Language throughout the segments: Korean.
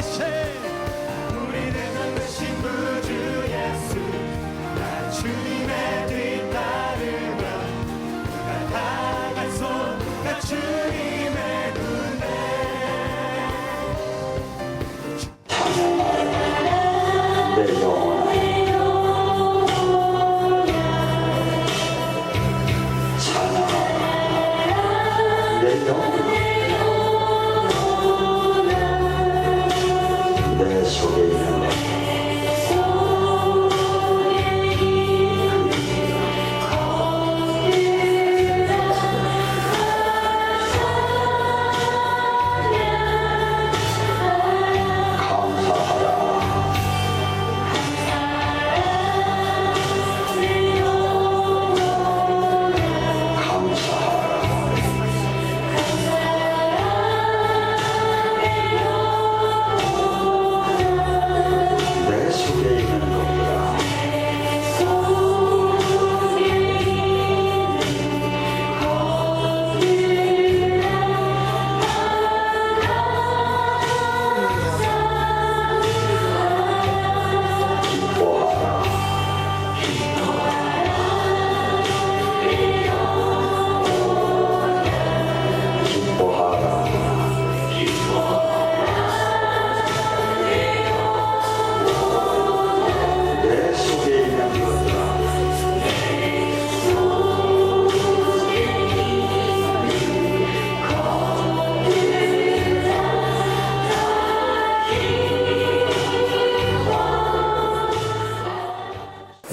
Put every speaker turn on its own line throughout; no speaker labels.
대신 우리를 만드신 구주 예수 나 주님의 뒤따르며 누가 다갈 손나 주님의 군대
내 영혼아 찬양하라 내 영혼아 내 속에 있는 것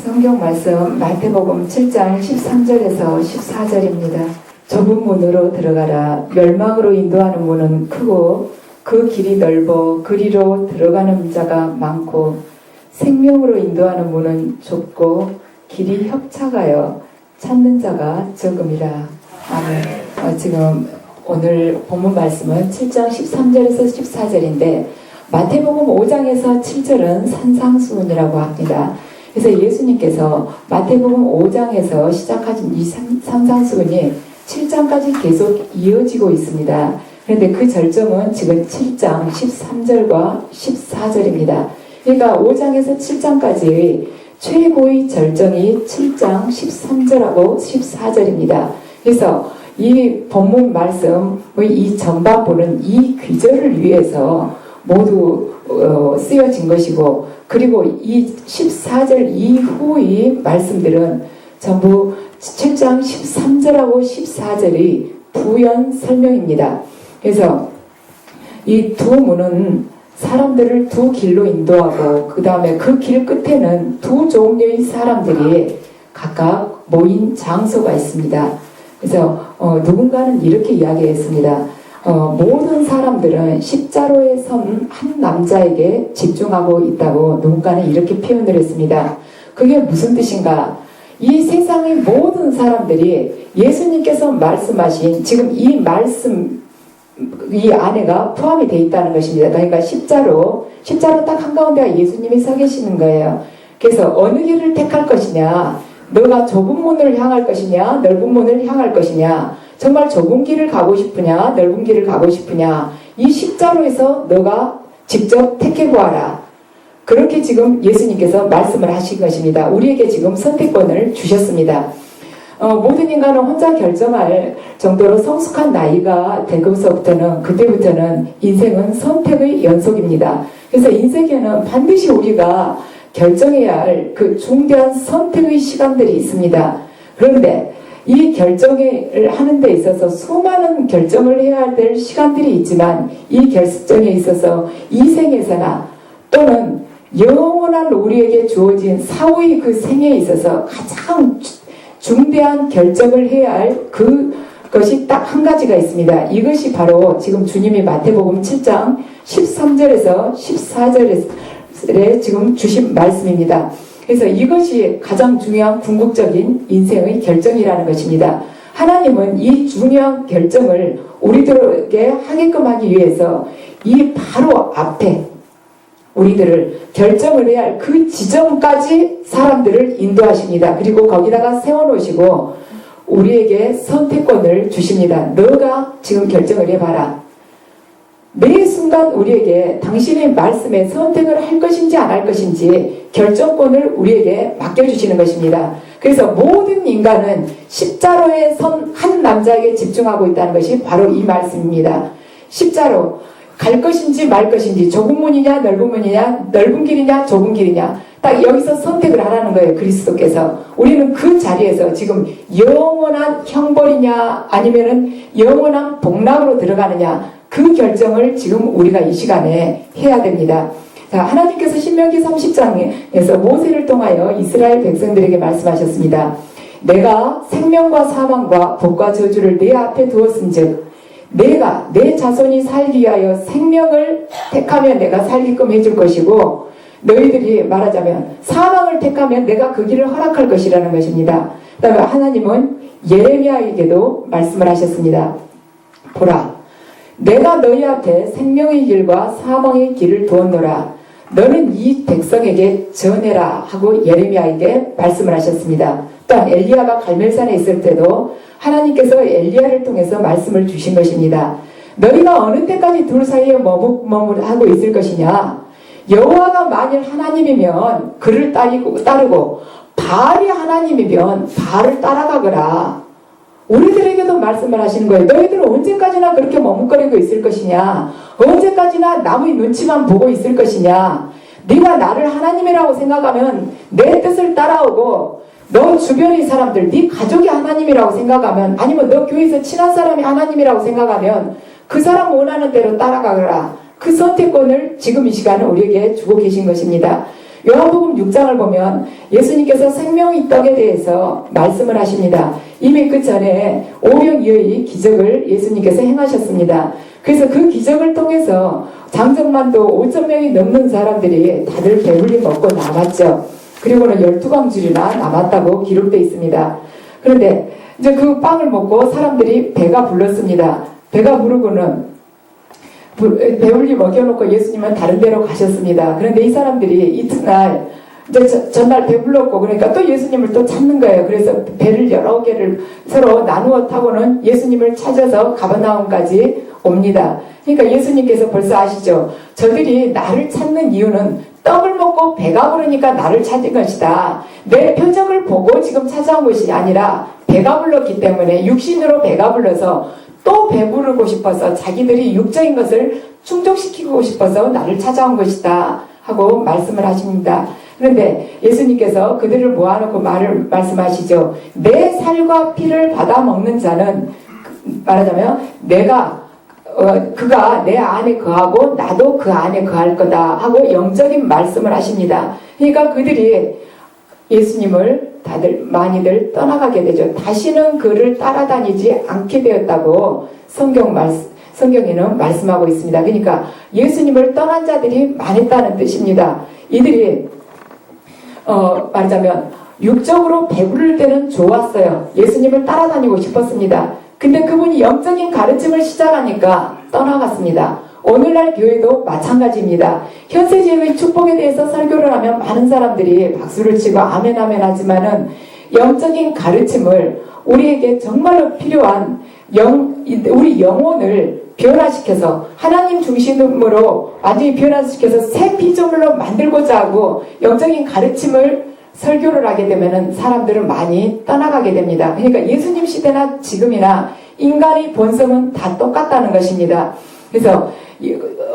성경 말씀 마태복음 7장 13절에서 14절입니다. 좁은 문으로 들어가라. 멸망으로 인도하는 문은 크고 그 길이 넓어 그리로 들어가는 자가 많고 생명으로 인도하는 문은 좁고 길이 협착하여 찾는 자가 적음이라. 아멘. 지금 오늘 본문 말씀은 7장 13절에서 14절인데 마태복음 5장에서 7절은 산상수훈이라고 합니다. 그래서 예수님께서 마태복음 5장에서 시작하신 이 산상수훈이 7장까지 계속 이어지고 있습니다. 그런데 그 절정은 지금 7장 13절과 14절입니다. 그러니까 5장에서 7장까지 최고의 절정이 7장 13절하고 14절입니다. 그래서 이 본문 말씀의 이 전반부는 이 귀절을 위해서 모두 쓰여진 것이고, 그리고 이 14절 이후의 말씀들은 전부 7장 13절하고 14절의 부연 설명입니다. 그래서 이 두 문은 사람들을 두 길로 인도하고 그 다음에 그 길 끝에는 두 종류의 사람들이 각각 모인 장소가 있습니다. 그래서 누군가는 이렇게 이야기했습니다. 모든 사람들은 십자로에 선 한 남자에게 집중하고 있다고 누군가는 이렇게 표현을 했습니다. 그게 무슨 뜻인가? 이 세상의 모든 사람들이 예수님께서 말씀하신 지금 이 말씀 이 안에가 포함이 되어 있다는 것입니다. 그러니까 십자로 딱 한가운데가 예수님이 서 계시는 거예요. 그래서 어느 길을 택할 것이냐, 너가 좁은 문을 향할 것이냐, 넓은 문을 향할 것이냐, 정말 좁은 길을 가고 싶으냐, 넓은 길을 가고 싶으냐, 이 십자로에서 너가 직접 택해보아라. 그렇게 지금 예수님께서 말씀을 하신 것입니다. 우리에게 지금 선택권을 주셨습니다. 모든 인간은 혼자 결정할 정도로 성숙한 나이가 되고서부터는, 그때부터는 인생은 선택의 연속입니다. 그래서 인생에는 반드시 우리가 결정해야 할 그 중대한 선택의 시간들이 있습니다. 그런데 이 결정을 하는 데 있어서 수많은 결정을 해야 될 시간들이 있지만, 이 결정에 있어서 이 생에서나 또는 영원한 우리에게 주어진 사후의 그 생에 있어서 가장 중대한 결정을 해야 할 그것이 딱 한 가지가 있습니다. 이것이 바로 지금 주님이 마태복음 7장 13절에서 14절에 지금 주신 말씀입니다. 그래서 이것이 가장 중요한 궁극적인 인생의 결정이라는 것입니다. 하나님은 이 중요한 결정을 우리들에게 하게끔 하기 위해서 이 바로 앞에 우리들을 결정을 해야 할 그 지점까지 사람들을 인도하십니다. 그리고 거기다가 세워놓으시고 우리에게 선택권을 주십니다. 너가 지금 결정을 해봐라. 매 순간 우리에게 당신의 말씀에 선택을 할 것인지 안 할 것인지 결정권을 우리에게 맡겨주시는 것입니다. 그래서 모든 인간은 십자로에 선 한 남자에게 집중하고 있다는 것이 바로 이 말씀입니다. 십자로 갈 것인지 말 것인지, 좁은 문이냐 넓은 문이냐, 넓은 길이냐 좁은 길이냐, 딱 여기서 선택을 하라는 거예요. 그리스도께서. 우리는 그 자리에서 지금 영원한 형벌이냐 아니면은 영원한 복락으로 들어가느냐, 그 결정을 지금 우리가 이 시간에 해야 됩니다. 자, 하나님께서 신명기 30장에서 모세를 통하여 이스라엘 백성들에게 말씀하셨습니다. 내가 생명과 사망과 복과 저주를 내 앞에 두었은즉 내가 내 자손이 살기 위하여 생명을 택하면 내가 살게끔 해줄 것이고, 너희들이 말하자면 사망을 택하면 내가 그 길을 허락할 것이라는 것입니다. 그 다음에 하나님은 예레미야에게도 말씀을 하셨습니다. 보라, 내가 너희 앞에 생명의 길과 사망의 길을 두었노라. 너는 이 백성에게 전해라 하고 예레미야에게 말씀을 하셨습니다. 또한 엘리야가 갈멜산에 있을 때도 하나님께서 엘리야를 통해서 말씀을 주신 것입니다. 너희가 어느 때까지 둘 사이에 머뭇머뭇하고 있을 것이냐? 여호와가 만일 하나님이면 그를 따르고 바알이 하나님이면 바알을 따라가거라. 우리들에게도 말씀을 하시는 거예요. 너희들 언제까지나 그렇게 머뭇거리고 있을 것이냐? 언제까지나 남의 눈치만 보고 있을 것이냐? 네가 나를 하나님이라고 생각하면 내 뜻을 따라오고, 너 주변의 사람들, 네 가족이 하나님이라고 생각하면, 아니면 너 교회에서 친한 사람이 하나님이라고 생각하면 그 사람 원하는 대로 따라가거라. 그 선택권을 지금 이 시간에 우리에게 주고 계신 것입니다. 요한복음 6장을 보면 예수님께서 생명의 떡에 대해서 말씀을 하십니다. 이미 그 전에 오병이어의 기적을 예수님께서 행하셨습니다. 그래서 그 기적을 통해서 장정만도 5,000명이 넘는 사람들이 다들 배불리 먹고 남았죠. 그리고는 12광줄이나 남았다고 기록되어 있습니다. 그런데 이제 그 빵을 먹고 사람들이 배가 불렀습니다. 배가 부르고는 배불리 먹여놓고 예수님은 다른 데로 가셨습니다. 그런데 이 사람들이 이튿날 이제 전날 배불렀고, 그러니까 또 예수님을 또 찾는 거예요. 그래서 배를 여러 개를 서로 나누어 타고는 예수님을 찾아서 가버나움까지 옵니다. 그러니까 예수님께서 벌써 아시죠? 저들이 나를 찾는 이유는 떡을 먹고 배가 부르니까 나를 찾은 것이다. 내 표정을 보고 지금 찾아온 것이 아니라 배가 불렀기 때문에, 육신으로 배가 불러서 또 배부르고 싶어서 자기들이 육적인 것을 충족시키고 싶어서 나를 찾아온 것이다 하고 말씀을 하십니다. 그런데 예수님께서 그들을 모아놓고 말씀하시죠. 내 살과 피를 받아 먹는 자는, 말하자면 그가 내 안에 거하고 나도 그 안에 거할 거다 하고 영적인 말씀을 하십니다. 그러니까 그들이 예수님을 많이들 떠나가게 되죠. 다시는 그를 따라다니지 않게 되었다고 성경에는 말씀하고 있습니다. 그러니까 예수님을 떠난 자들이 많았다는 뜻입니다. 이들이 말하자면 육적으로 배부를 때는 좋았어요. 예수님을 따라다니고 싶었습니다. 근데 그분이 영적인 가르침을 시작하니까 떠나갔습니다. 오늘날 교회도 마찬가지입니다. 현세제의 축복에 대해서 설교를 하면 많은 사람들이 박수를 치고 아멘 아멘 하지만은 영적인 가르침을, 우리에게 정말로 필요한 우리 영혼을 변화시켜서 하나님 중심으로 완전히 변화시켜서 새 피조물로 만들고자 하고 영적인 가르침을 설교를 하게 되면은 사람들은 많이 떠나가게 됩니다. 그러니까 예수님 시대나 지금이나 인간의 본성은 다 똑같다는 것입니다. 그래서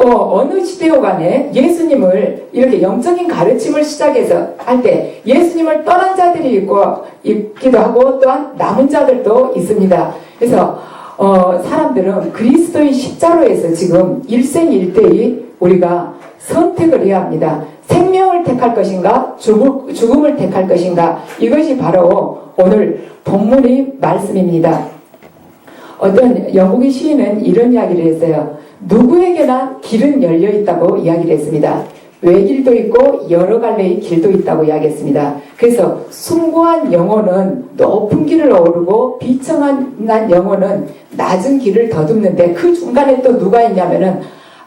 어느 시대요 간에 예수님을 이렇게 영적인 가르침을 시작해서 할 때 예수님을 떠난 자들이 있기도 하고 또한 남은 자들도 있습니다. 그래서 사람들은 그리스도의 십자로에서 지금 일생일대의 우리가 선택을 해야 합니다. 생명을 택할 것인가 죽음을 택할 것인가, 이것이 바로 오늘 본문의 말씀입니다. 어떤 영국의 시인은 이런 이야기를 했어요. 누구에게나 길은 열려 있다고 이야기를 했습니다. 외길도 있고 여러 갈래의 길도 있다고 이야기했습니다. 그래서 숭고한 영혼은 높은 길을 오르고 비천한 영혼은 낮은 길을 더듬는데, 그 중간에 또 누가 있냐면은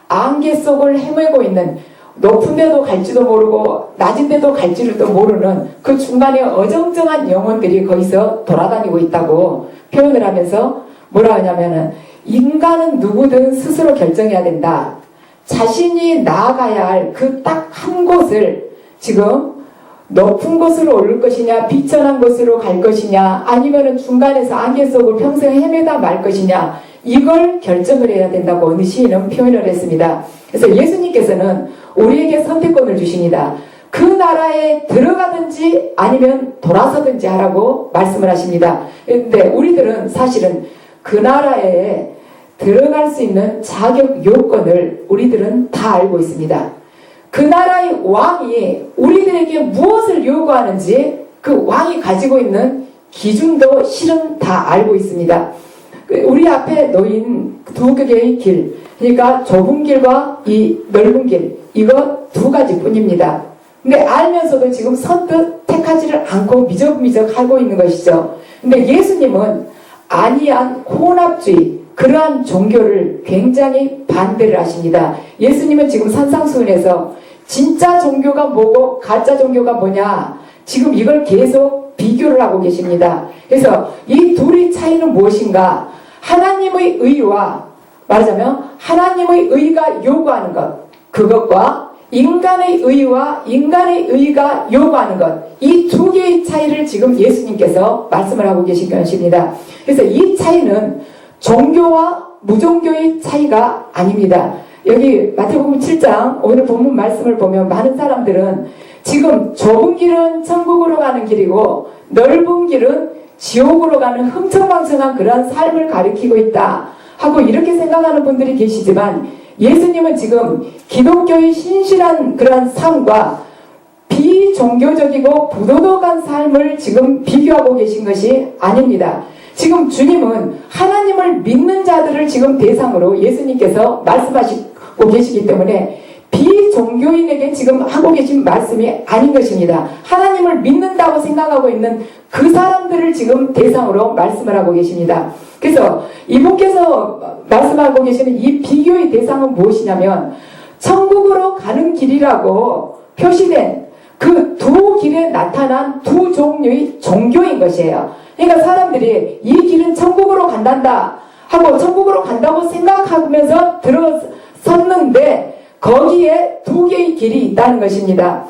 안개 속을 헤매고 있는, 높은 데도 갈지도 모르고 낮은 데도 갈지도 모르는 그 중간에 어정쩡한 영혼들이 거기서 돌아다니고 있다고 표현을 하면서 뭐라 하냐면은, 인간은 누구든 스스로 결정해야 된다. 자신이 나아가야 할 그 딱 한 곳을 지금 높은 곳으로 오를 것이냐, 비천한 곳으로 갈 것이냐, 아니면은 중간에서 안개 속을 평생 헤매다 말 것이냐, 이걸 결정을 해야 된다고 어느 시인은 표현을 했습니다. 그래서 예수님께서는 우리에게 선택권을 주십니다. 그 나라에 들어가든지 아니면 돌아서든지 하라고 말씀을 하십니다. 그런데 우리들은 사실은 그 나라에 들어갈 수 있는 자격 요건을 우리들은 다 알고 있습니다. 그 나라의 왕이 우리들에게 무엇을 요구하는지 그 왕이 가지고 있는 기준도 실은 다 알고 있습니다. 우리 앞에 놓인 두 개의 길, 그러니까 좁은 길과 이 넓은 길, 이거 두 가지 뿐입니다. 근데 알면서도 지금 선뜻 택하지를 않고 미적미적 하고 있는 것이죠. 근데 예수님은 아니한 혼합주의, 그러한 종교를 굉장히 반대를 하십니다. 예수님은 지금 산상수훈에서 진짜 종교가 뭐고 가짜 종교가 뭐냐, 지금 이걸 계속 비교를 하고 계십니다. 그래서 이 둘의 차이는 무엇인가? 하나님의 의와, 말하자면 하나님의 의가 요구하는 것, 그것과 인간의 의와 인간의 의가 요구하는 것, 이 두 개의 차이를 지금 예수님께서 말씀을 하고 계신 것입니다. 그래서 이 차이는 종교와 무종교의 차이가 아닙니다. 여기 마태복음 7장 오늘 본문 말씀을 보면 많은 사람들은 지금 좁은 길은 천국으로 가는 길이고 넓은 길은 지옥으로 가는 흥청망청한 그러한 삶을 가리키고 있다 하고 이렇게 생각하는 분들이 계시지만, 예수님은 지금 기독교의 신실한 그러한 삶과 비종교적이고 부도덕한 삶을 지금 비교하고 계신 것이 아닙니다. 지금 주님은 하나님을 믿는 자들을 지금 대상으로 예수님께서 말씀하시고 계시기 때문에 비종교인에게 지금 하고 계신 말씀이 아닌 것입니다. 하나님을 믿는다고 생각하고 있는 그 사람들을 지금 대상으로 말씀을 하고 계십니다. 그래서 이분께서 말씀하고 계시는 이 비교의 대상은 무엇이냐면 천국으로 가는 길이라고 표시된 그 두 길에 나타난 두 종류의 종교인 것이에요. 그러니까 사람들이 이 길은 천국으로 간단다 하고 천국으로 간다고 생각하면서 들어섰는데 거기에 두 개의 길이 있다는 것입니다.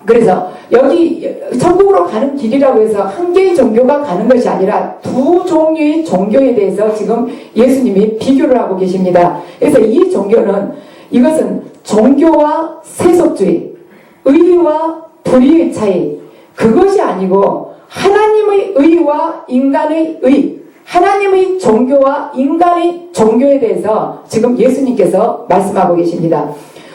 그래서 여기 천국으로 가는 길이라고 해서 한 개의 종교가 가는 것이 아니라 두 종류의 종교에 대해서 지금 예수님이 비교를 하고 계십니다. 그래서 이 종교는, 이것은 종교와 세속주의, 의와 불의의 차이, 그것이 아니고 하나님의 의와 인간의 의, 하나님의 종교와 인간의 종교에 대해서 지금 예수님께서 말씀하고 계십니다.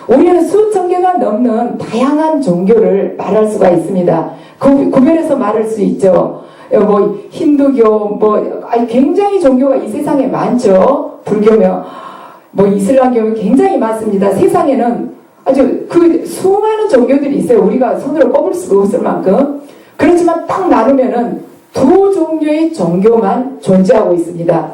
우리는 수천 개가 넘는 다양한 종교를 말할 수가 있습니다. 구별해서 말할 수 있죠. 뭐 힌두교, 굉장히 종교가 이 세상에 많죠. 불교며 뭐 이슬람교면 굉장히 많습니다. 세상에는 아주 그 수많은 종교들이 있어요. 우리가 손으로 꼽을 수가 없을 만큼. 그렇지만 딱 나누면은 두 종류의 종교만 존재하고 있습니다.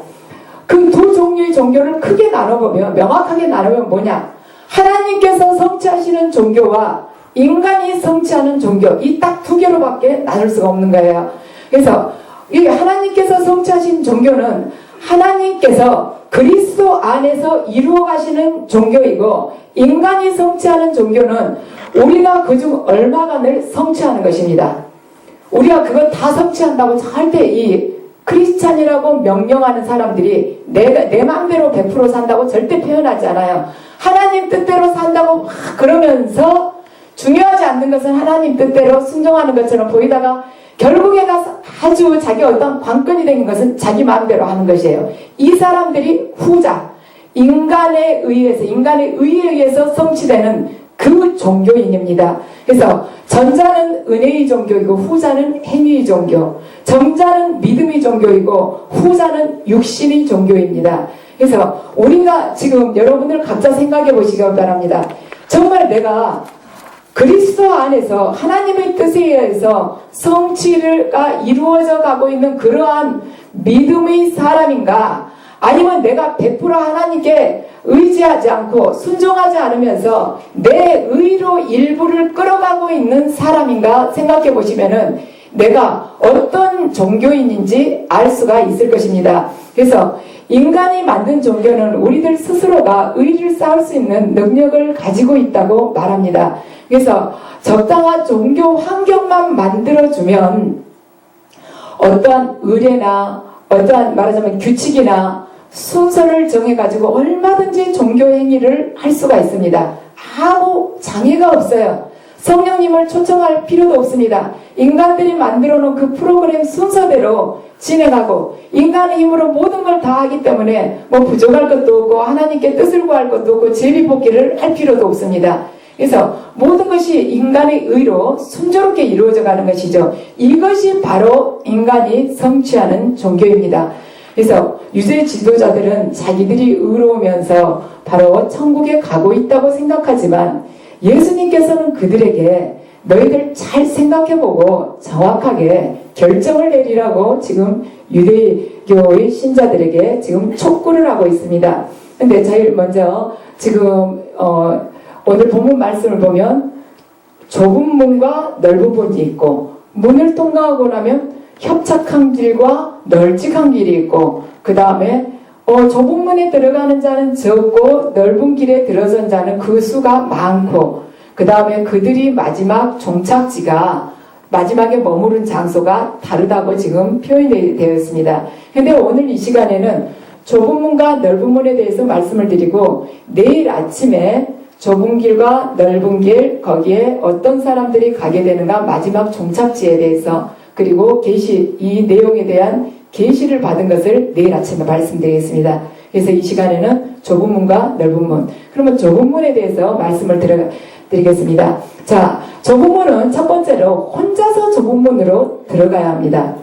그 두 종류의 종교를 크게 나눠보면, 명확하게 나누면 뭐냐? 하나님께서 성취하시는 종교와 인간이 성취하는 종교, 이 딱 두 개로밖에 나눌 수가 없는 거예요. 그래서 이 하나님께서 성취하신 종교는 하나님께서 그리스도 안에서 이루어 가시는 종교이고, 인간이 성취하는 종교는 우리가 그중 얼마간을 성취하는 것입니다. 우리가 그걸 다 성취한다고 절대 이 크리스찬이라고 명명하는 사람들이 내 마음대로 100% 산다고 절대 표현하지 않아요. 하나님 뜻대로 산다고 막 그러면서 중요하지 않는 것은 하나님 뜻대로 순종하는 것처럼 보이다가 결국에 가서 아주 자기 어떤 관건이 된 것은 자기 마음대로 하는 것이에요. 이 사람들이 후자, 인간에 의해서 성취되는 그 종교인입니다. 그래서 전자는 은혜의 종교이고 후자는 행위의 종교, 전자는 믿음의 종교이고 후자는 육신의 종교입니다. 그래서 우리가 지금 여러분들 각자 생각해 보시기 바랍니다. 정말 내가 그리스도 안에서 하나님의 뜻에 의해서 성취가 이루어져 가고 있는 그러한 믿음의 사람인가, 아니면 내가 100% 하나님께 의지하지 않고 순종하지 않으면서 내 의로 일부를 끌어가고 있는 사람인가 생각해 보시면은 내가 어떤 종교인인지 알 수가 있을 것입니다. 그래서 인간이 만든 종교는 우리들 스스로가 의리를 쌓을 수 있는 능력을 가지고 있다고 말합니다. 그래서 적당한 종교 환경만 만들어주면 어떠한 의례나 어떠한 말하자면 규칙이나 순서를 정해가지고 얼마든지 종교 행위를 할 수가 있습니다. 아무 장애가 없어요. 성령님을 초청할 필요도 없습니다. 인간들이 만들어 놓은 그 프로그램 순서대로 진행하고 인간의 힘으로 모든 걸 다 하기 때문에 뭐 부족할 것도 없고 하나님께 뜻을 구할 것도 없고 제비뽑기를 할 필요도 없습니다. 그래서 모든 것이 인간의 의로 순조롭게 이루어져 가는 것이죠. 이것이 바로 인간이 성취하는 종교입니다. 그래서 유대 지도자들은 자기들이 의로우면서 바로 천국에 가고 있다고 생각하지만 예수님께서는 그들에게 너희들 잘 생각해보고 정확하게 결정을 내리라고 지금 유대교의 신자들에게 지금 촉구를 하고 있습니다. 근데 제일 먼저 지금 오늘 본문 말씀을 보면 좁은 문과 넓은 문이 있고 문을 통과하고 나면 협착한 길과 널찍한 길이 있고 그 다음에 좁은 문에 들어가는 자는 적고 넓은 길에 들어선 자는 그 수가 많고 그 다음에 그들이 마지막 종착지가 마지막에 머무른 장소가 다르다고 지금 표현이 되어 있습니다. 그런데 오늘 이 시간에는 좁은 문과 넓은 문에 대해서 말씀을 드리고 내일 아침에 좁은 길과 넓은 길 거기에 어떤 사람들이 가게 되는가 마지막 종착지에 대해서 그리고 계시 이 내용에 대한 계시를 받은 것을 내일 아침에 말씀드리겠습니다. 그래서 이 시간에는 좁은 문과 넓은 문. 그러면 좁은 문에 대해서 말씀을 드리겠습니다. 자, 좁은 문은 첫 번째로 혼자서 좁은 문으로 들어가야 합니다.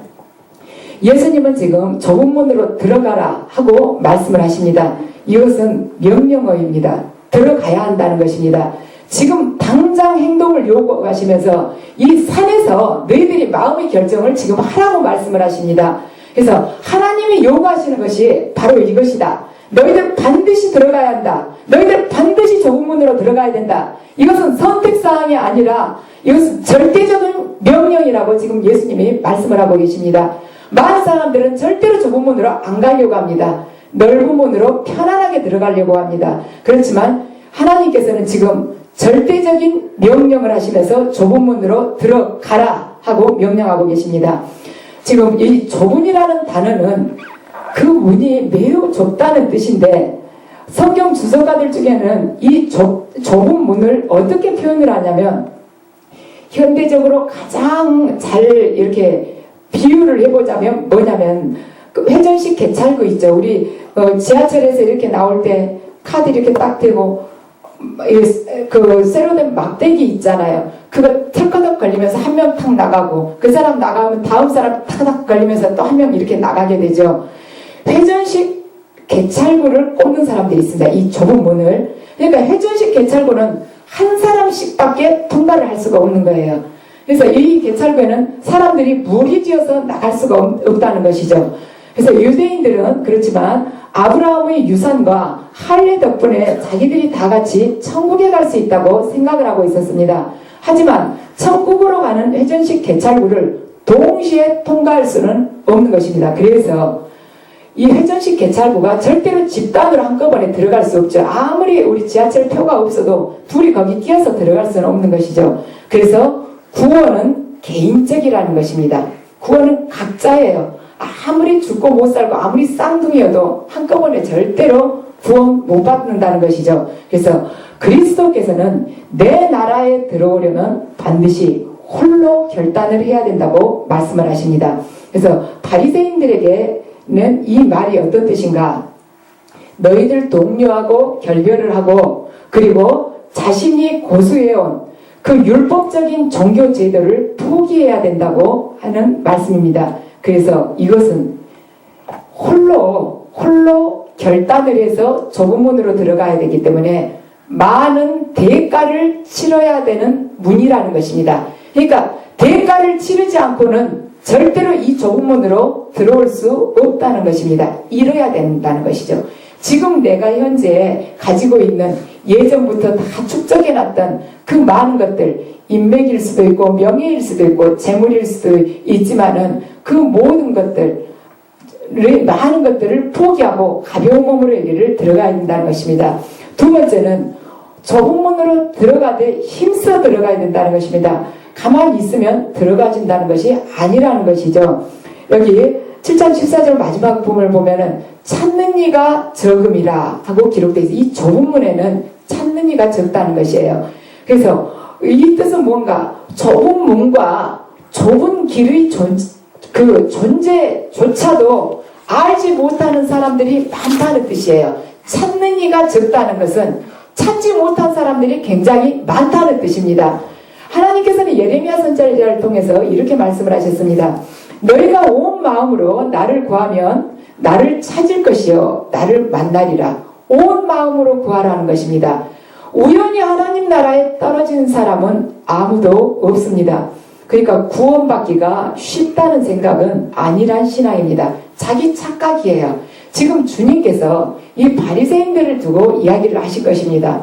예수님은 지금 좁은 문으로 들어가라 하고 말씀을 하십니다. 이것은 명령어입니다. 들어가야 한다는 것입니다. 지금 당장 행동을 요구하시면서 이 산에서 너희들이 마음의 결정을 지금 하라고 말씀을 하십니다. 그래서 하나님이 요구하시는 것이 바로 이것이다. 너희들 반드시 들어가야 한다. 너희들 반드시 좁은 문으로 들어가야 된다. 이것은 선택사항이 아니라 이것은 절대적인 명령이라고 지금 예수님이 말씀을 하고 계십니다. 많은 사람들은 절대로 좁은 문으로 안 가려고 합니다. 넓은 문으로 편안하게 들어가려고 합니다. 그렇지만 하나님께서는 지금 절대적인 명령을 하시면서 좁은 문으로 들어가라 하고 명령하고 계십니다. 지금 이 좁은이라는 단어는 그 문이 매우 좁다는 뜻인데 성경 주석가들 중에는 이 좁은 문을 어떻게 표현을 하냐면 현대적으로 가장 잘 이렇게 비유를 해보자면 뭐냐면 그 회전식 개찰구 있죠. 우리 지하철에서 이렇게 나올 때 카드 이렇게 딱 대고 그 세로된 막대기 있잖아요. 그거 탁커덕 걸리면서 한 명 탁 나가고 그 사람 나가면 다음 사람 탁탁 걸리면서 또 한 명 이렇게 나가게 되죠. 회전식 개찰구를 꼽는 사람들이 있습니다. 이 좁은 문을. 그러니까 회전식 개찰구는 한 사람씩밖에 통과를 할 수가 없는 거예요. 그래서 이 개찰구에는 사람들이 무리지어서 나갈 수가 없다는 것이죠. 그래서 유대인들은 그렇지만 아브라함의 유산과 할례 덕분에 자기들이 다 같이 천국에 갈 수 있다고 생각을 하고 있었습니다. 하지만 천국으로 가는 회전식 개찰구를 동시에 통과할 수는 없는 것입니다. 그래서 이 회전식 개찰구가 절대로 집단으로 한꺼번에 들어갈 수 없죠. 아무리 우리 지하철 표가 없어도 둘이 거기 끼어서 들어갈 수는 없는 것이죠. 그래서 구원은 개인적이라는 것입니다. 구원은 각자예요. 아무리 죽고 못 살고 아무리 쌍둥이여도 한꺼번에 절대로 구원 못 받는다는 것이죠. 그래서 그리스도께서는 내 나라에 들어오려면 반드시 홀로 결단을 해야 된다고 말씀을 하십니다. 그래서 바리새인들에게는 이 말이 어떤 뜻인가? 너희들 동료하고 결별을 하고 그리고 자신이 고수해온 그 율법적인 종교 제도를 포기해야 된다고 하는 말씀입니다. 그래서 이것은 홀로 결단을 해서 좁은 문으로 들어가야 되기 때문에 많은 대가를 치러야 되는 문이라는 것입니다. 그러니까 대가를 치르지 않고는 절대로 이 좁은 문으로 들어올 수 없다는 것입니다. 이뤄야 된다는 것이죠. 지금 내가 현재 가지고 있는 예전부터 다 축적해놨던 그 많은 것들, 인맥일 수도 있고 명예일 수도 있고 재물일 수도 있지만은 그 모든 것들 많은 것들을 포기하고 가벼운 몸으로 여기를 들어가야 된다는 것입니다. 두 번째는 좁은 문으로 들어가되 힘써 들어가야 된다는 것입니다. 가만히 있으면 들어가진다는 것이 아니라는 것이죠. 여기 7장 14절 마지막 부분을 보면은 찾는 이가 적음이라 하고 기록되어 있어요. 이 좁은 문에는 찾는 이가 적다는 것이에요. 그래서 이 뜻은 뭔가 좁은 문과 좁은 길의 존재조차도 알지 못하는 사람들이 많다는 뜻이에요. 찾는 이가 적다는 것은 찾지 못한 사람들이 굉장히 많다는 뜻입니다. 하나님께서는 예레미야 선지자를 통해서 이렇게 말씀을 하셨습니다. 너희가 온 마음으로 나를 구하면 나를 찾을 것이요 나를 만나리라. 온 마음으로 구하라는 것입니다. 우연히 하나님 나라에 떨어지는 사람은 아무도 없습니다. 그러니까 구원받기가 쉽다는 생각은 아니란 신앙입니다. 자기 착각이에요. 지금 주님께서 이 바리새인들을 두고 이야기를 하실 것입니다.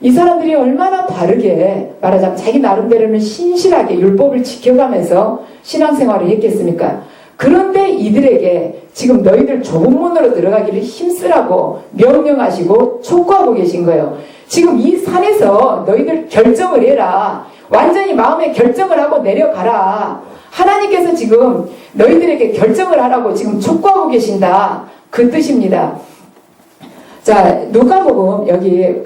이 사람들이 얼마나 바르게 말하자면 자기 나름대로는 신실하게 율법을 지켜가면서 신앙생활을 했겠습니까? 그런데 이들에게 지금 너희들 좁은 문으로 들어가기를 힘쓰라고 명령하시고 촉구하고 계신 거예요. 지금 이 산에서 너희들 결정을 해라. 완전히 마음에 결정을 하고 내려가라. 하나님께서 지금 너희들에게 결정을 하라고 지금 촉구하고 계신다. 그 뜻입니다. 자, 누가복음 여기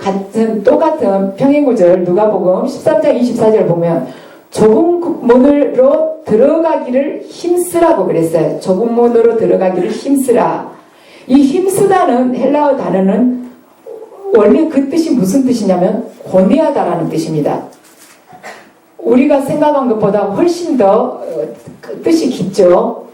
똑같은 평행구절 누가복음 13장 24절 보면 좁은 문으로 들어가기를 힘쓰라고 그랬어요. 좁은 문으로 들어가기를 힘쓰라. 이 힘쓰다는 헬라어 단어는 원래 그 뜻이 무슨 뜻이냐면 권위하다라는 뜻입니다. 우리가 생각한 것보다 훨씬 더 뜻이 깊죠.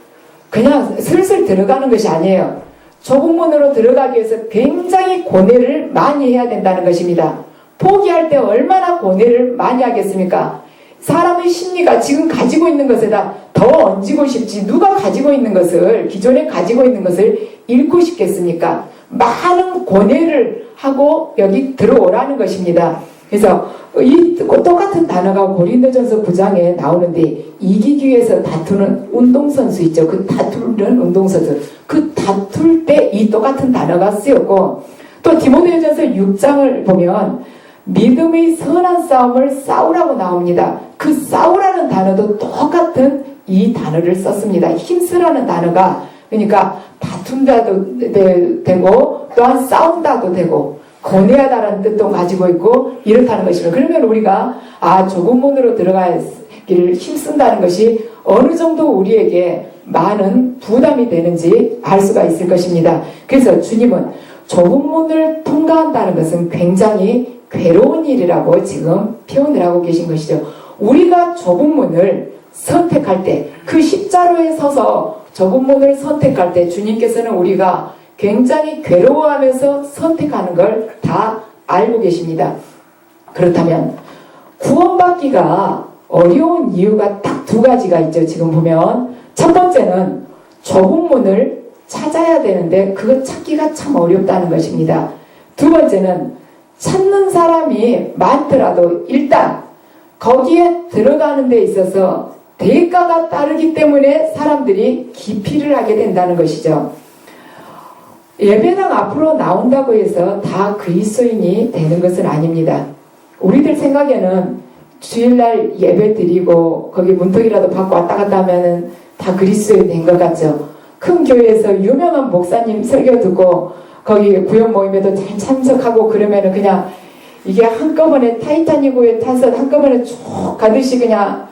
그냥 슬슬 들어가는 것이 아니에요. 좁은 문으로 들어가기 위해서 굉장히 고뇌를 많이 해야 된다는 것입니다. 포기할 때 얼마나 고뇌를 많이 하겠습니까? 사람의 심리가 지금 가지고 있는 것에다 더 얹고 싶지 누가 가지고 있는 것을 기존에 가지고 있는 것을 잃고 싶겠습니까? 많은 고뇌를 하고 여기 들어오라는 것입니다. 그래서 이 똑같은 단어가 고린도전서 9장에 나오는데 이기기 위해서 다투는 운동선수 있죠. 그 다투는 운동선수. 그 다툴 때 이 똑같은 단어가 쓰였고 또 디모데전서 6장을 보면 믿음의 선한 싸움을 싸우라고 나옵니다. 그 싸우라는 단어도 똑같은 이 단어를 썼습니다. 힘쓰라는 단어가 그러니까 다툰다도 되고 또한 싸운다도 되고 권해하다라는 뜻도 가지고 있고 이렇다는 것입니다. 그러면 우리가 좁은 문으로 들어가기를 힘쓴다는 것이 어느 정도 우리에게 많은 부담이 되는지 알 수가 있을 것입니다. 그래서 주님은 좁은 문을 통과한다는 것은 굉장히 괴로운 일이라고 지금 표현을 하고 계신 것이죠. 우리가 좁은 문을 선택할 때 그 십자로에 서서 좁은 문을 선택할 때 주님께서는 우리가 굉장히 괴로워하면서 선택하는 걸 다 알고 계십니다. 그렇다면 구원받기가 어려운 이유가 딱 두 가지가 있죠. 지금 보면 첫 번째는 좁은 문을 찾아야 되는데 그거 찾기가 참 어렵다는 것입니다. 두 번째는 찾는 사람이 많더라도 일단 거기에 들어가는 데 있어서 대가가 따르기 때문에 사람들이 기피를 하게 된다는 것이죠. 예배당 앞으로 나온다고 해서 다 그리스도인이 되는 것은 아닙니다. 우리들 생각에는 주일날 예배 드리고 거기 문턱이라도 받고 왔다 갔다 하면은 다 그리스도인 된 것 같죠. 큰 교회에서 유명한 목사님 설교 듣고 거기 구역 모임에도 잘 참석하고 그러면은 그냥 이게 한꺼번에 타이타닉호에 타서 한꺼번에 쭉 가듯이 그냥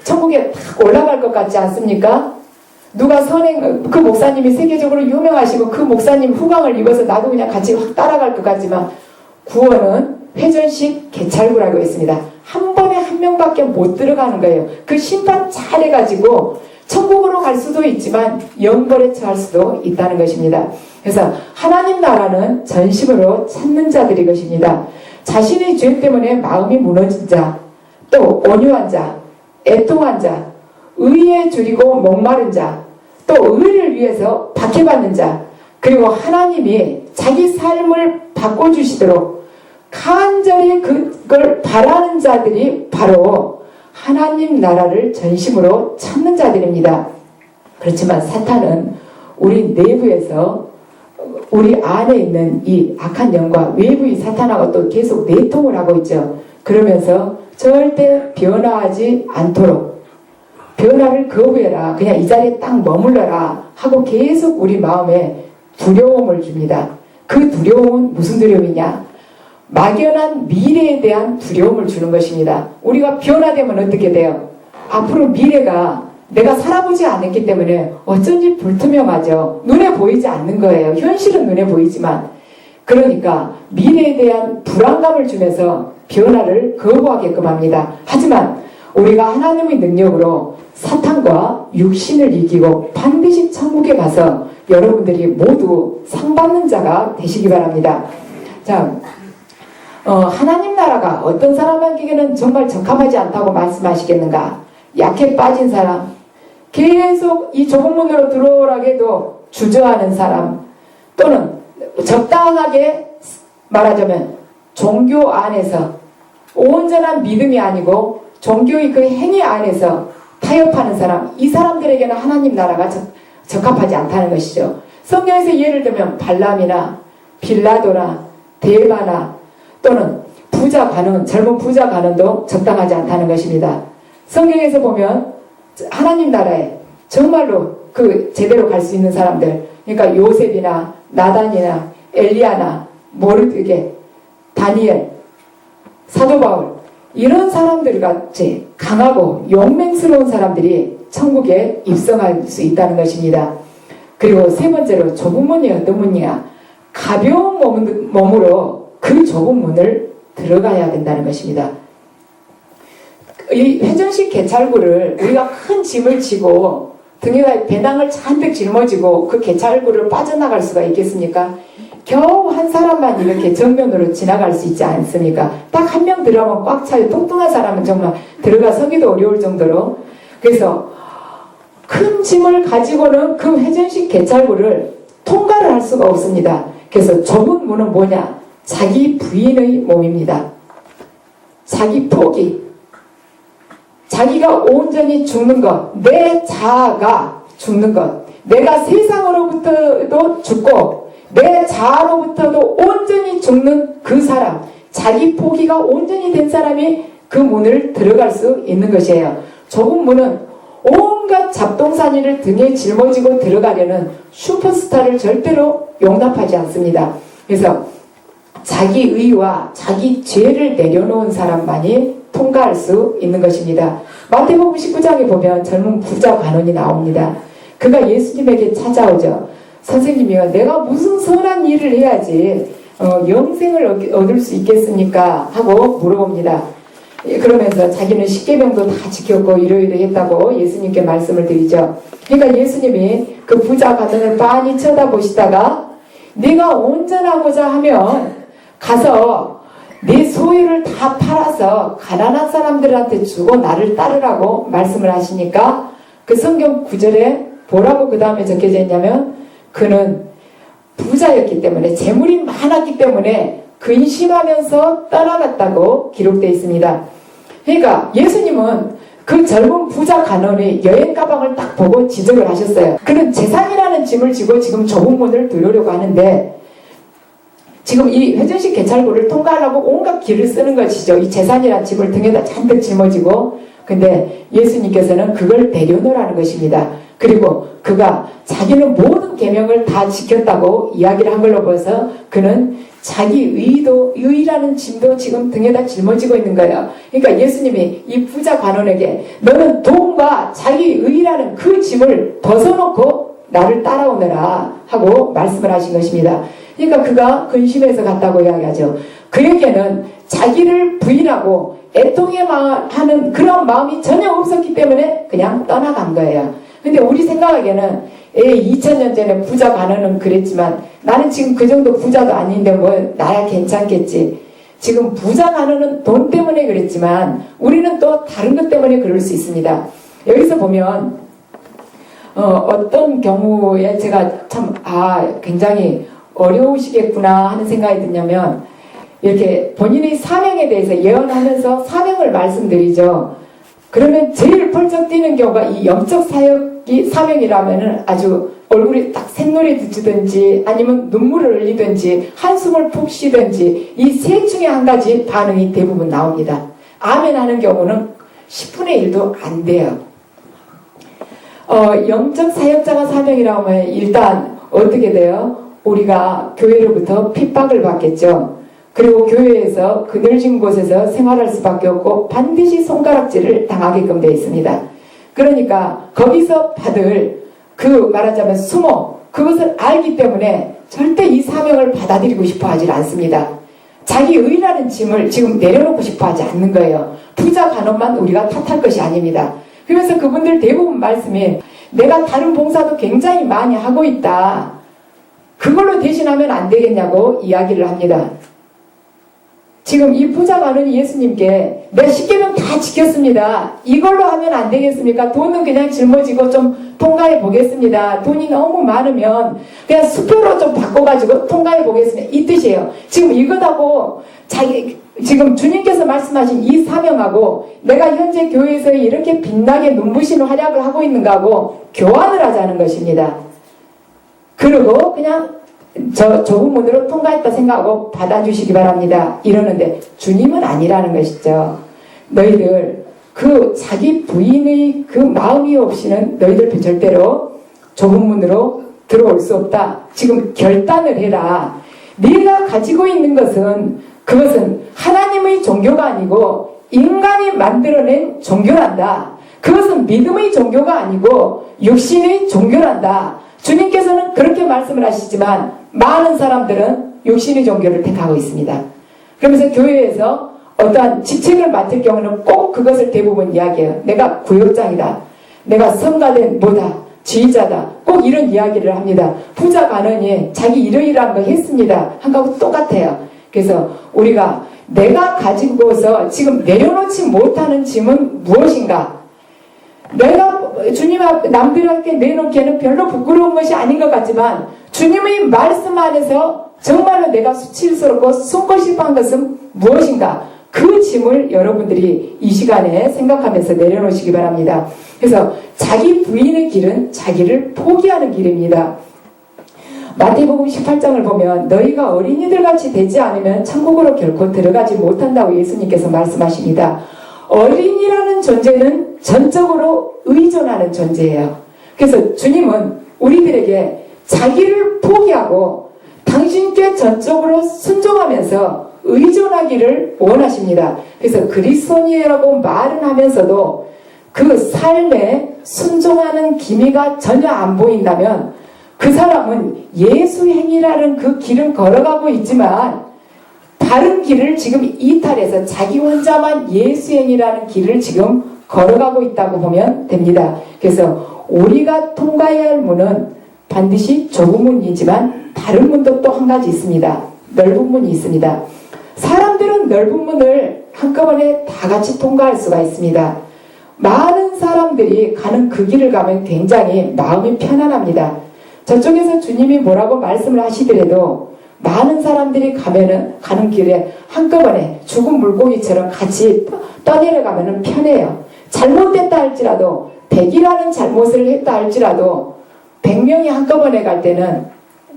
천국에 탁 올라갈 것 같지 않습니까? 누가 그 목사님이 세계적으로 유명하시고 그 목사님 후광을 입어서 나도 그냥 같이 확 따라갈 것 같지만 구원은 회전식 개찰구라고 했습니다. 한 번에 한 명밖에 못 들어가는 거예요. 그 심판 잘 해가지고 천국으로 갈 수도 있지만 영벌에 처할 수도 있다는 것입니다. 그래서 하나님 나라는 전심으로 찾는 자들이 것입니다. 자신의 죄 때문에 마음이 무너진 자, 또 온유한 자, 애통한 자, 의에 줄이고 목마른 자, 또 의를 위해서 박해받는 자, 그리고 하나님이 자기 삶을 바꿔주시도록 간절히 그걸 바라는 자들이 바로 하나님 나라를 전심으로 찾는 자들입니다. 그렇지만 사탄은 우리 내부에서 우리 안에 있는 이 악한 영과 외부의 사탄하고 또 계속 내통을 하고 있죠. 그러면서 절대 변화하지 않도록 변화를 거부해라. 그냥 이 자리에 딱 머물러라 하고 계속 우리 마음에 두려움을 줍니다. 그 두려움은 무슨 두려움이냐? 막연한 미래에 대한 두려움을 주는 것입니다. 우리가 변화되면 어떻게 돼요? 앞으로 미래가 내가 살아보지 않았기 때문에 어쩐지 불투명하죠. 눈에 보이지 않는 거예요. 현실은 눈에 보이지만. 그러니까 미래에 대한 불안감을 주면서 변화를 거부하게끔 합니다. 하지만 우리가 하나님의 능력으로 사탄과 육신을 이기고 반드시 천국에 가서 여러분들이 모두 상 받는 자가 되시기 바랍니다. 자, 하나님 나라가 어떤 사람에게는 정말 적합하지 않다고 말씀하시겠는가? 약해 빠진 사람, 계속 이 좁은 문으로 들어오라고 해도 주저하는 사람, 또는 적당하게 말하자면 종교 안에서 온전한 믿음이 아니고 종교의 그 행위 안에서 타협하는 사람, 이 사람들에게는 하나님 나라가 적합하지 않다는 것이죠. 성경에서 예를 들면 발람이나 빌라도나 데바나 또는 부자 간원, 젊은 부자 간원도 적당하지 않다는 것입니다. 성경에서 보면 하나님 나라에 정말로 그 제대로 갈 수 있는 사람들, 그러니까 요셉이나 나단이나 엘리야나 모르드게, 다니엘, 사도 바울, 이런 사람들 같이 강하고 용맹스러운 사람들이 천국에 입성할 수 있다는 것입니다. 그리고 세 번째로 좁은 문이 어떤 문이야? 가벼운 몸으로 그 좁은 문을 들어가야 된다는 것입니다. 이 회전식 개찰구를 우리가 큰 짐을 지고 등에다 배낭을 잔뜩 짊어지고 그 개찰구를 빠져나갈 수가 있겠습니까? 겨우 한 사람만 이렇게 정면으로 지나갈 수 있지 않습니까? 딱 한 명 들어가면 꽉 차요. 뚱뚱한 사람은 정말 들어가서기도 어려울 정도로. 그래서 큰 짐을 가지고는 그 회전식 개찰구를 통과를 할 수가 없습니다. 그래서 좁은 문은 뭐냐? 자기 부인의 몸입니다. 자기 포기, 자기가 온전히 죽는 것, 내 자아가 죽는 것, 내가 세상으로부터도 죽고 내 자아로부터도 온전히 죽는 그 사람, 자기 포기가 온전히 된 사람이 그 문을 들어갈 수 있는 것이에요. 좁은 문은 온갖 잡동사니를 등에 짊어지고 들어가려는 슈퍼스타를 절대로 용납하지 않습니다. 그래서 자기 의와 자기 죄를 내려놓은 사람만이 통과할 수 있는 것입니다. 마태복음 19장에 보면 젊은 부자 관원이 나옵니다. 그가 예수님에게 찾아오죠. 선생님이요, 내가 무슨 선한 일을 해야지 영생을 얻을 수 있겠습니까? 하고 물어봅니다. 그러면서 자기는 십계명도 다 지켰고 이러이러했다고 예수님께 말씀을 드리죠. 그러니까 예수님이 그 부자 관원을 빤히 쳐다보시다가 네가 온전하고자 하면 가서 네 소유를 다 팔아서 가난한 사람들한테 주고 나를 따르라고 말씀을 하시니까 그 성경 구절에 뭐라고 그 다음에 적혀져 있냐면 그는 부자였기 때문에 재물이 많았기 때문에 근심하면서 떠나갔다고 기록되어 있습니다. 그러니까 예수님은 그 젊은 부자 간원의 여행 가방을 딱 보고 지적을 하셨어요. 그는 재산이라는 짐을 지고 지금 좁은 문을 들어오려고 하는데 지금 이 회전식 개찰구를 통과하려고 온갖 길을 쓰는 것이죠. 이 재산이라는 짐을 등에다 잔뜩 짊어지고. 근데 예수님께서는 그걸 내려놓으라는 것입니다. 그리고 그가 자기는 모든 계명을 다 지켰다고 이야기를 한 걸로 봐서 그는 자기 의라는 짐도 지금 등에다 짊어지고 있는 거예요. 그러니까 예수님이 이 부자 관원에게 너는 돈과 자기 의라는 그 짐을 벗어놓고 나를 따라오너라 하고 말씀을 하신 것입니다. 그러니까 그가 근심해서 갔다고 이야기하죠. 그에게는 자기를 부인하고 애통해하는 그런 마음이 전혀 없었기 때문에 그냥 떠나간 거예요. 근데 우리 생각하기에는 2000년 전에 부자 관원은 그랬지만 나는 지금 그 정도 부자도 아닌데 뭐 나야 괜찮겠지. 지금 부자 관원은 돈 때문에 그랬지만 우리는 또 다른 것 때문에 그럴 수 있습니다. 여기서 보면 어떤 경우에 제가 참 굉장히 어려우시겠구나 하는 생각이 드냐면 이렇게 본인의 사명에 대해서 예언하면서 사명을 말씀드리죠. 그러면 제일 펄쩍 뛰는 경우가 이 영적 사역 감독이 사명이라면은 아주 얼굴이 딱 쇳놀이 드치든지 아니면 눈물을 흘리든지 한숨을 푹 쉬든지 이 셋 중에 한 가지 반응이 대부분 나옵니다. 아멘 하는 경우는 10분의 1도 안 돼요. 영적 사역자가 사명이라고 하면 일단 어떻게 돼요? 우리가 교회로부터 핍박을 받겠죠. 그리고 교회에서 그늘진 곳에서 생활할 수밖에 없고 반드시 손가락질을 당하게끔 되어 있습니다. 그러니까 거기서 받을 그 말하자면 수모, 그것을 알기 때문에 절대 이 사명을 받아들이고 싶어 하지 않습니다. 자기 의라는 짐을 지금 내려놓고 싶어 하지 않는 거예요. 부자 간업만 우리가 탓할 것이 아닙니다. 그래서 그분들 대부분 말씀이 내가 다른 봉사도 굉장히 많이 하고 있다. 그걸로 대신하면 안 되겠냐고 이야기를 합니다. 지금 이 부자 많은 예수님께 내가 10계명 다 지켰습니다. 이걸로 하면 안 되겠습니까? 돈은 그냥 짊어지고 좀 통과해 보겠습니다. 돈이 너무 많으면 그냥 수표로 좀 바꿔가지고 통과해 보겠습니다. 이 뜻이에요. 지금 이것하고 지금 주님께서 말씀하신 이 사명하고 내가 현재 교회에서 이렇게 빛나게 눈부신 활약을 하고 있는 거하고 교환을 하자는 것입니다. 그리고 그냥 좁은 문으로 통과했다 생각하고 받아주시기 바랍니다. 이러는데 주님은 아니라는 것이죠. 너희들 그 자기 부인의 그 마음이 없이는 너희들 절대로 좁은 문으로 들어올 수 없다. 지금 결단을 해라. 네가 가지고 있는 그것은 하나님의 종교가 아니고 인간이 만들어낸 종교란다. 그것은 믿음의 종교가 아니고 육신의 종교란다. 주님께서는 그렇게 말씀을 하시지만 많은 사람들은 육신의 종교를 택하고 있습니다. 그러면서 교회에서 어떠한 직책을 맡을 경우는 꼭 그것을 대부분 이야기해요. 내가 구역장이다. 내가 성가된 뭐다. 지휘자다. 꼭 이런 이야기를 합니다. 부자 간원이 자기 이러이러한 거 했습니다. 한 거하고 똑같아요. 그래서 우리가 내가 가지고서 지금 내려놓지 못하는 짐은 무엇인가? 내가 주님 앞 남들에게 내놓기에는 별로 부끄러운 것이 아닌 것 같지만 주님의 말씀 안에서 정말로 내가 수치스럽고 숨고 싶어한 것은 무엇인가? 그 짐을 여러분들이 이 시간에 생각하면서 내려놓으시기 바랍니다. 그래서 자기 부인의 길은 자기를 포기하는 길입니다. 마태복음 18장을 보면 너희가 어린이들 같이 되지 않으면 천국으로 결코 들어가지 못한다고 예수님께서 말씀하십니다. 어린이라는 존재는 전적으로 의존하는 존재예요. 그래서 주님은 우리들에게 자기를 포기하고 당신께 전적으로 순종하면서 의존하기를 원하십니다. 그래서 그리스도인이라고 말은 하면서도 그 삶에 순종하는 기미가 전혀 안 보인다면 그 사람은 예수 행위라는 그 길은 걸어가고 있지만 다른 길을 지금 이탈해서 자기 혼자만 예수 행위라는 길을 지금 걸어가고 있다고 보면 됩니다. 그래서 우리가 통과해야 할 문은 반드시 좁은 문이지만 다른 문도 또 한 가지 있습니다. 넓은 문이 있습니다. 사람들은 넓은 문을 한꺼번에 다 같이 통과할 수가 있습니다. 많은 사람들이 가는 그 길을 가면 굉장히 마음이 편안합니다. 저쪽에서 주님이 뭐라고 말씀을 하시더라도 많은 사람들이 가는 길에 한꺼번에 죽은 물고기처럼 같이 떠내려가면 편해요. 잘못됐다 할지라도 100이라는 잘못을 했다 할지라도 100명이 한꺼번에 갈 때는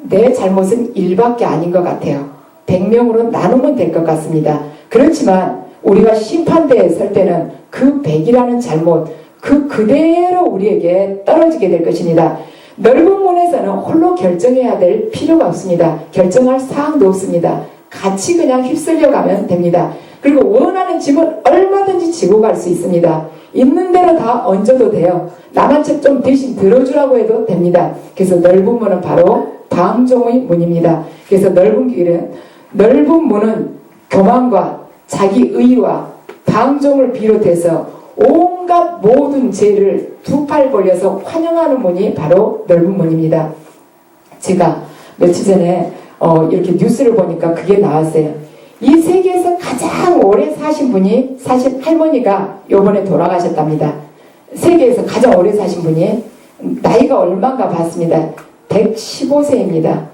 내 잘못은 1밖에 아닌 것 같아요. 100명으로 나누면 될 것 같습니다. 그렇지만 우리가 심판대에 설 때는 그 100이라는 잘못 그대로 우리에게 떨어지게 될 것입니다. 넓은 문에서는 홀로 결정해야 될 필요가 없습니다. 결정할 사항도 없습니다. 같이 그냥 휩쓸려 가면 됩니다. 그리고 원하는 짐은 얼마든지 지고 갈 수 있습니다. 있는 대로 다 얹어도 돼요. 남한 책 좀 대신 들어주라고 해도 됩니다. 그래서 넓은 문은 바로 방종의 문입니다. 그래서 넓은 문은 교만과 자기 의와 방종을 비롯해서 온갖 모든 죄를 두 팔 벌려서 환영하는 문이 바로 넓은 문입니다. 제가 며칠 전에 이렇게 뉴스를 보니까 그게 나왔어요. 이 세계에서 가장 오래 사신 분이 사실 할머니가 요번에 돌아가셨답니다. 세계에서 가장 오래 사신 분이 나이가 얼마인가 봤습니다. 115세입니다.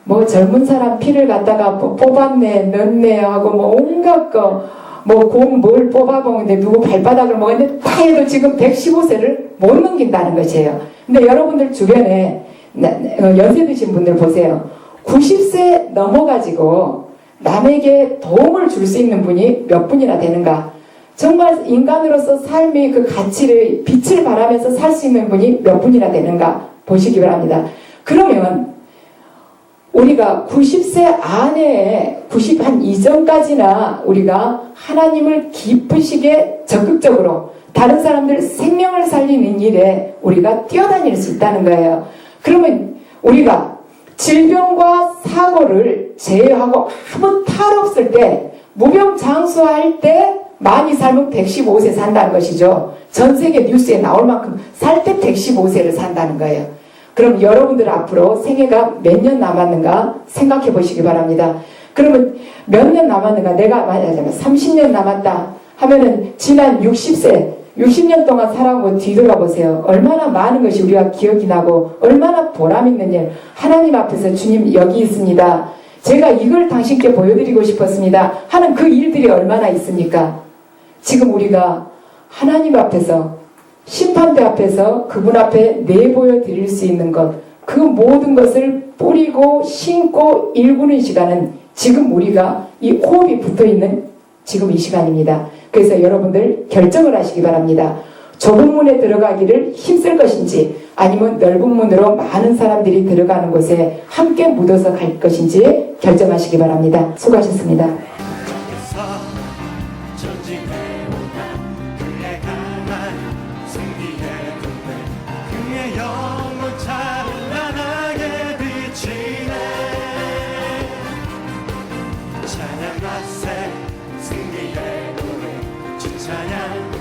뭐 젊은 사람 피를 갖다가 뽑았네 넣네 하고 뭐 온갖 거 뭘 뽑아보는데 누구 발바닥을 먹었는데 다 해도 지금 115세를 못 넘긴다는 것이에요. 근데 여러분들 주변에 연세 드신 분들 보세요. 90세 넘어가지고 남에게 도움을 줄 수 있는 분이 몇 분이나 되는가? 정말 인간으로서 삶의 그 가치를 빛을 발하면서 살 수 있는 분이 몇 분이나 되는가 보시기 바랍니다. 그러면 우리가 90세 안에 90한 이전까지나 우리가 하나님을 기쁘시게 적극적으로 다른 사람들 생명을 살리는 일에 우리가 뛰어다닐 수 있다는 거예요. 그러면 우리가 질병과 사고를 제외하고 아무 탈 없을 때 무병장수할 때 많이 살면 115세 산다는 것이죠. 전 세계 뉴스에 나올 만큼 살 때 115세를 산다는 거예요. 그럼 여러분들 앞으로 생애가 몇 년 남았는가 생각해 보시기 바랍니다. 그러면 몇 년 남았는가? 내가 말하자면 30년 남았다 하면은 지난 60년 동안 살아온 거 뒤돌아보세요. 얼마나 많은 것이 우리가 기억이 나고 얼마나 보람 있는 일. 하나님 앞에서 주님 여기 있습니다. 제가 이걸 당신께 보여드리고 싶었습니다 하는 그 일들이 얼마나 있습니까? 지금 우리가 하나님 앞에서 심판대 앞에서 그분 앞에 내보여 드릴 수 있는 것, 그 모든 것을 뿌리고 심고 일구는 시간은 지금 우리가 이 호흡이 붙어있는 지금 이 시간입니다. 그래서 여러분들 결정을 하시기 바랍니다. 좁은 문에 들어가기를 힘쓸 것인지 아니면 넓은 문으로 많은 사람들이 들어가는 곳에 함께 묻어서 갈 것인지 결정하시기 바랍니다. 수고하셨습니다.
전진해오다 그의 강한 승리의 군대 그의 영혼 찬란하게 비치네 찬양 나세 승리의 노래 주찬양